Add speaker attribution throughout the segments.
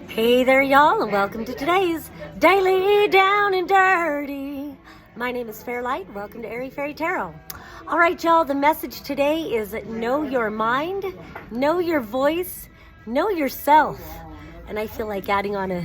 Speaker 1: Hey there, y'all, and welcome to today's Daily Down and Dirty. My name is Fairlight. Welcome to Airy Fairy Tarot. All right, y'all, the message today is know your mind, know your voice, know yourself. And I feel like adding on a,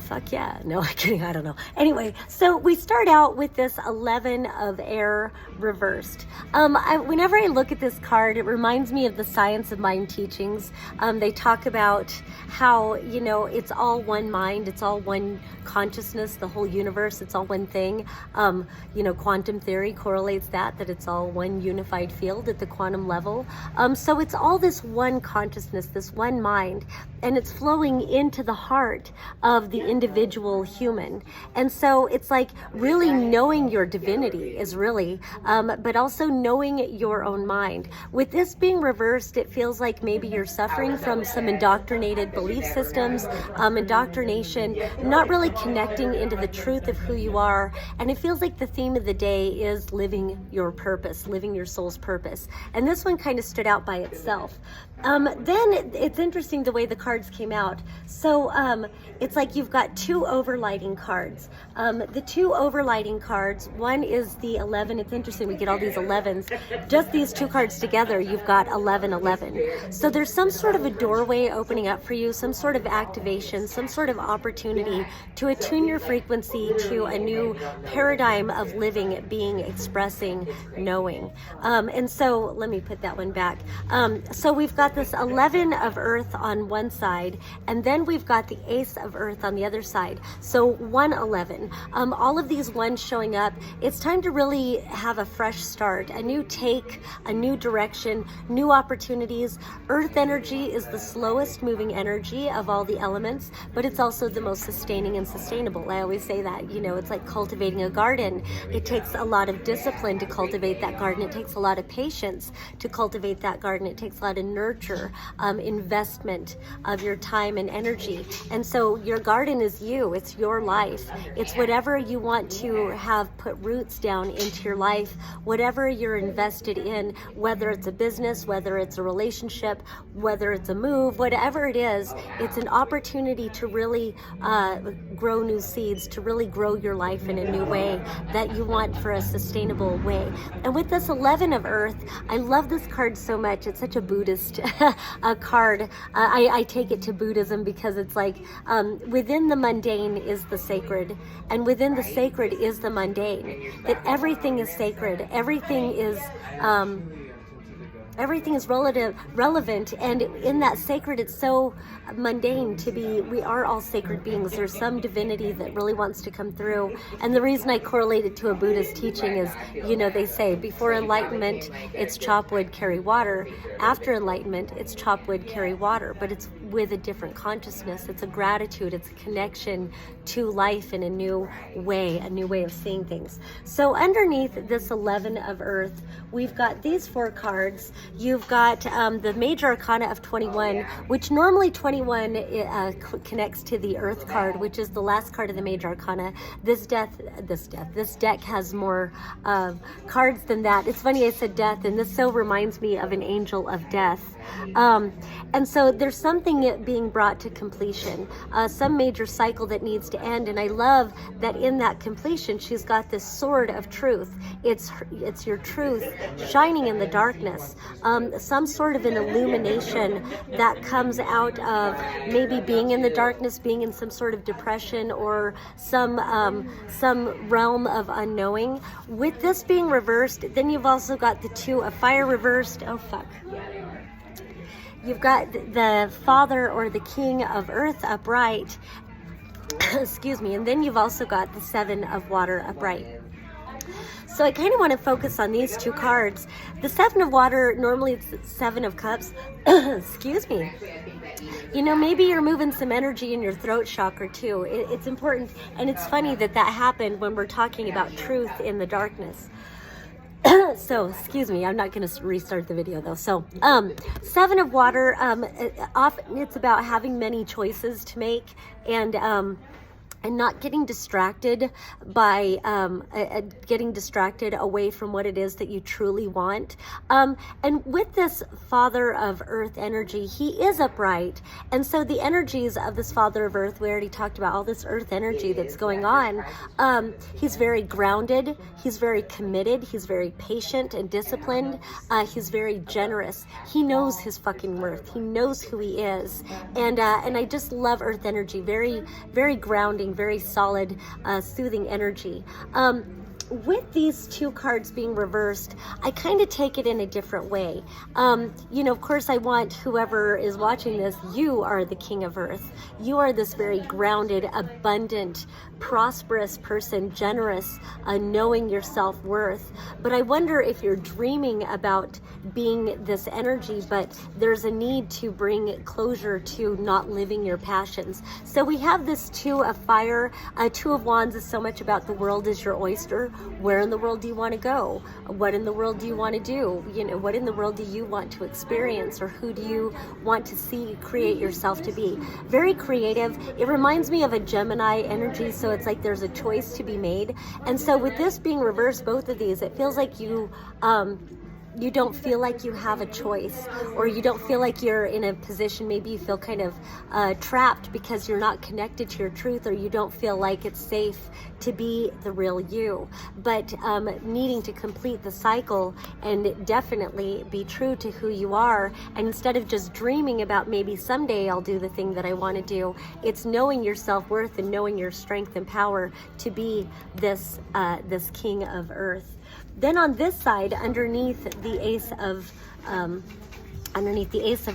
Speaker 1: fuck yeah. No, I'm kidding. I don't know. Anyway, so we start out with this 11 of air reversed. Whenever I look at this card, it reminds me of the Science of Mind teachings. They talk about how, it's all one mind. It's all one consciousness, the whole universe. It's all one thing. Quantum theory correlates that it's all one unified field at the quantum level. So it's all this one consciousness, this one mind, and it's flowing into the heart of the individual human. And so it's like really knowing your divinity is really, but also knowing your own mind. With this being reversed, it feels like maybe you're suffering from some indoctrinated belief systems, indoctrination, not really connecting into the truth of who you are. And it feels like the theme of the day is living your purpose, living your soul's purpose. And this one kind of stood out by itself. Then it's interesting the way the cards came out. So it's like you've got two overlighting cards. The two overlighting cards, one is the 11. It's interesting, we get all these 11s. Just these two cards together, you've got 11. So there's some sort of a doorway opening up for you, some sort of activation, some sort of opportunity to attune your frequency to a new paradigm of living, being, expressing, knowing. And so let me put that one back. So we've got this 11 of earth on one side, and then we've got the ace of earth on the other side. So 111. All of these ones showing up, it's time to really have a fresh start, a new take, a new direction, new opportunities. Earth energy is the slowest moving energy of all the elements, but it's also the most sustaining and sustainable. I always say that, it's like cultivating a garden. It takes a lot of discipline to cultivate that garden. It takes a lot of patience to cultivate that garden. It takes a lot of nurture, investment of your time and energy. And so your garden is you. It's your life. It's whatever you want to have put roots down into your life, whatever you're invested in, whether it's a business, whether it's a relationship, whether it's a move, whatever it is, it's an opportunity to really grow new seeds, to really grow your life in a new way that you want for a sustainable way. And with this 11 of earth, I love this card so much. It's such a Buddhist card. I take it to Buddhism because it's like within the mundane is the sacred, and within the sacred is the mundane. That everything is sacred. Everything is relevant, and in that sacred, it's so mundane to be. We are all sacred beings. There's some divinity that really wants to come through, and the reason I correlate it to a Buddhist teaching is, they say before enlightenment, it's chop wood, carry water. After enlightenment, it's chop wood, carry water, but it's with a different consciousness. It's a gratitude. It's a connection to life in a new way of seeing things. So underneath this 11 of earth, we've got these four cards. You've got the major arcana of 21, which normally 21 connects to the earth card, which is the last card of the major arcana. This deck has more cards than that. It's funny I said death, and this so reminds me of an angel of death. And so there's something being brought to completion, some major cycle that needs to end. And I love that in that completion, she's got this sword of truth. It's your truth shining in the darkness, some sort of an illumination that comes out of maybe being in the darkness, being in some sort of depression or some realm of unknowing. With this being reversed, then you've also got the two of fire reversed. Oh, fuck. You've got the Father or the King of Earth upright, excuse me, and then you've also got the Seven of Water upright. So I kind of want to focus on these two cards. The Seven of Water, normally it's the Seven of Cups, excuse me. Maybe you're moving some energy in your throat chakra too. It's important, and it's funny that happened when we're talking about truth in the darkness. So, excuse me, I'm not going to restart the video though. So, Seven of Water, often it's about having many choices to make, and not getting distracted by getting distracted away from what it is that you truly want. And with this Father of Earth energy, he is upright, And so the energies of this Father of Earth, we already talked about all this earth energy that's going on. He's very grounded. He's very committed. He's very patient and disciplined. He's very generous. He knows his fucking worth. He knows who he is. And I just love earth energy. Very, very grounding, very solid, soothing energy. With these two cards being reversed, I kind of take it in a different way. Of course, I want whoever is watching this, you are the king of earth. You are this very grounded, abundant, prosperous person, generous, knowing your self-worth. But I wonder if you're dreaming about being this energy, but there's a need to bring closure to not living your passions. So we have this Two of Fire. Two of Wands is so much about the world is your oyster. Where in the world do you want to go? What in the world do you want to do? What in the world do you want to experience, or who do you want to see create yourself to be? Very creative. It reminds me of a Gemini energy, so it's like there's a choice to be made. And so with this being reversed, both of these, it feels like you don't feel like you have a choice, or you don't feel like you're in a position, maybe you feel kind of trapped because you're not connected to your truth, or you don't feel like it's safe to be the real you, but needing to complete the cycle and definitely be true to who you are. And instead of just dreaming about maybe someday I'll do the thing that I want to do, it's knowing your self-worth and knowing your strength and power to be this king of earth. Then on this side, underneath the Ace of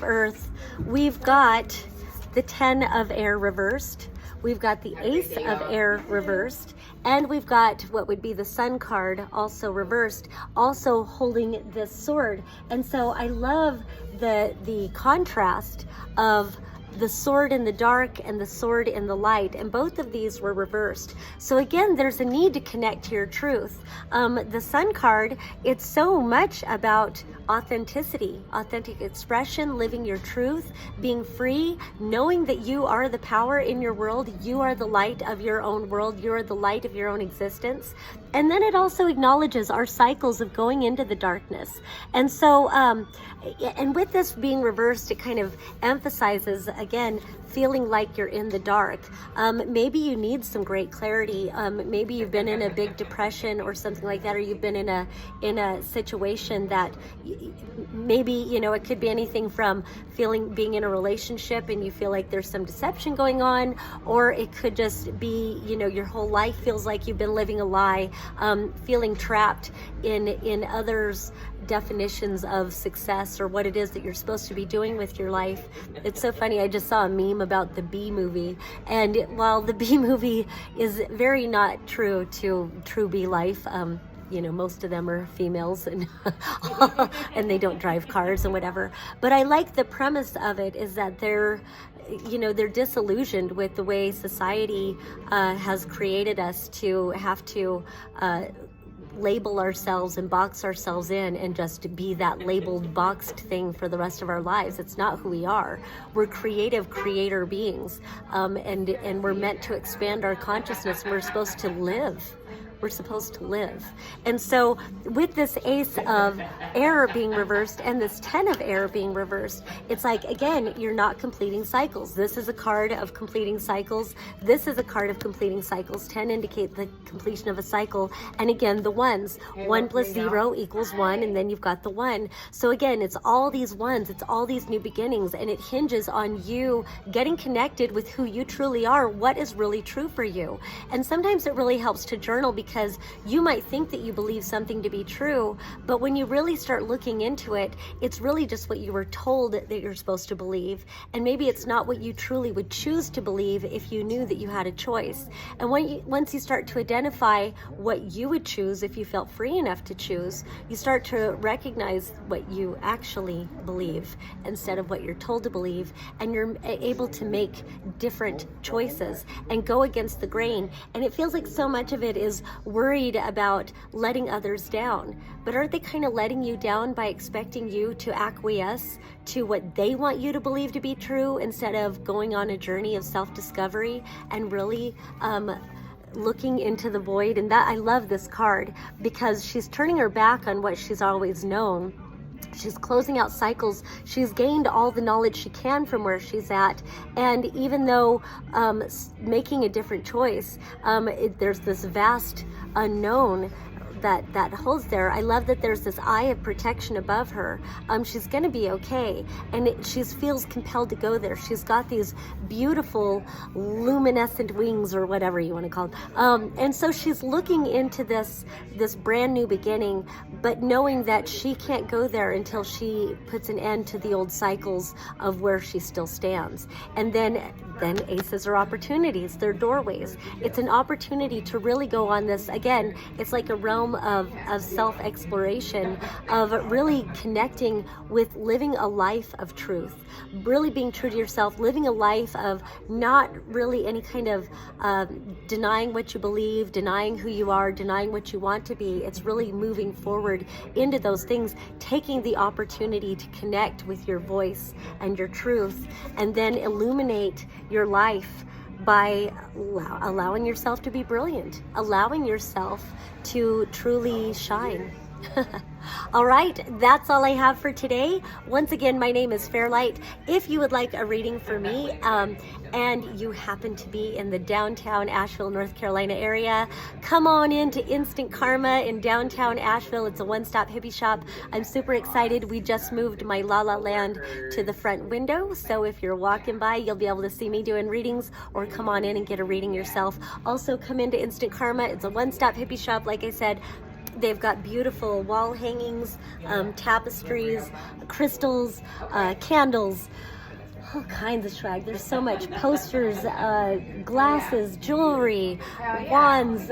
Speaker 1: Earth, we've got the 10 of Air reversed. We've got the Ace of Air reversed, and we've got what would be the Sun card also reversed, also holding this sword. And so I love the contrast of the sword in the dark and the sword in the light, and both of these were reversed. So again, there's a need to connect to your truth. The Sun card, it's so much about authenticity, authentic expression, living your truth, being free, knowing that you are the power in your world, you are the light of your own world, you are the light of your own existence. And then it also acknowledges our cycles of going into the darkness. And so, and with this being reversed, it kind of emphasizes, again, feeling like you're in the dark. Maybe you need some great clarity. Maybe you've been in a big depression or something like that, or you've been in a situation that maybe, it could be anything from being in a relationship and you feel like there's some deception going on, or it could just be, your whole life feels like you've been living a lie, feeling trapped in others' definitions of success or what it is that you're supposed to be doing with your life. It's so funny, I just saw a meme about the Bee movie, and while the Bee movie is very not true to true bee life, most of them are females and and they don't drive cars and whatever, but I like the premise of it is that they're disillusioned with the way society has created us to have to label ourselves and box ourselves in and just be that labeled, boxed thing for the rest of our lives. It's not who we are. We're creative creator beings, and we're meant to expand our consciousness. We're supposed to live. We're supposed to live. And so with this Ace of Air being reversed and this 10 of Air being reversed, it's like, again, you're not completing cycles. This is a card of completing cycles. This is a card of completing cycles. 10 indicate the completion of a cycle. And again, the ones. 1 plus 0 equals 1, and then you've got the 1. So again, it's all these ones. It's all these new beginnings, and it hinges on you getting connected with who you truly are, what is really true for you. And sometimes it really helps to journal, because you might think that you believe something to be true, but when you really start looking into it, it's really just what you were told that you're supposed to believe, and maybe it's not what you truly would choose to believe if you knew that you had a choice. And once you start to identify what you would choose if you felt free enough to choose, you start to recognize what you actually believe instead of what you're told to believe, and you're able to make different choices and go against the grain. And it feels like so much of it is worried about letting others down, but aren't they kind of letting you down by expecting you to acquiesce to what they want you to believe to be true, instead of going on a journey of self-discovery and really looking into the void? And that, I love this card, because she's turning her back on what she's always known, She's closing out cycles. She's gained all the knowledge she can from where she's at. And even though making a different choice, there's this vast unknown that holds there. I love that there's this eye of protection above her. She's going to be okay, and she feels compelled to go there. She's got these beautiful luminescent wings, or whatever you want to call them, and so she's looking into this brand new beginning, but knowing that she can't go there until she puts an end to the old cycles of where she still stands. And then aces are opportunities. They're doorways. It's an opportunity to really go on this, again, it's like a realm of self-exploration, of really connecting with living a life of truth, really being true to yourself, living a life of not really any kind of denying what you believe, denying who you are, denying what you want to be. It's really moving forward into those things, taking the opportunity to connect with your voice and your truth, and then illuminate your life by allowing yourself to be brilliant, allowing yourself to truly shine. All right, that's all I have for today. Once again, my name is Fairlight. If you would like a reading for me, and you happen to be in the downtown Asheville, North Carolina area, come on into Instant Karma in downtown Asheville. It's a one-stop hippie shop. I'm super excited. We just moved my Lalala land to the front window, so if you're walking by, you'll be able to see me doing readings, or come on in and get a reading yourself. Also, come into Instant Karma. It's a one-stop hippie shop, like I said. They've got beautiful wall hangings, tapestries, crystals, candles, all kinds of swag. There's so much. Posters, glasses, jewelry, wands,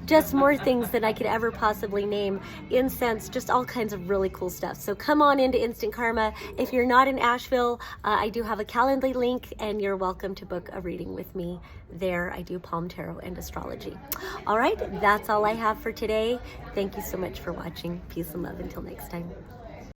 Speaker 1: just more things than I could ever possibly name. Incense, just all kinds of really cool stuff. So come on into Instant Karma. If you're not in Asheville, I do have a Calendly link, and you're welcome to book a reading with me there. I do palm tarot and astrology. All right, that's all I have for today. Thank you so much for watching. Peace and love until next time.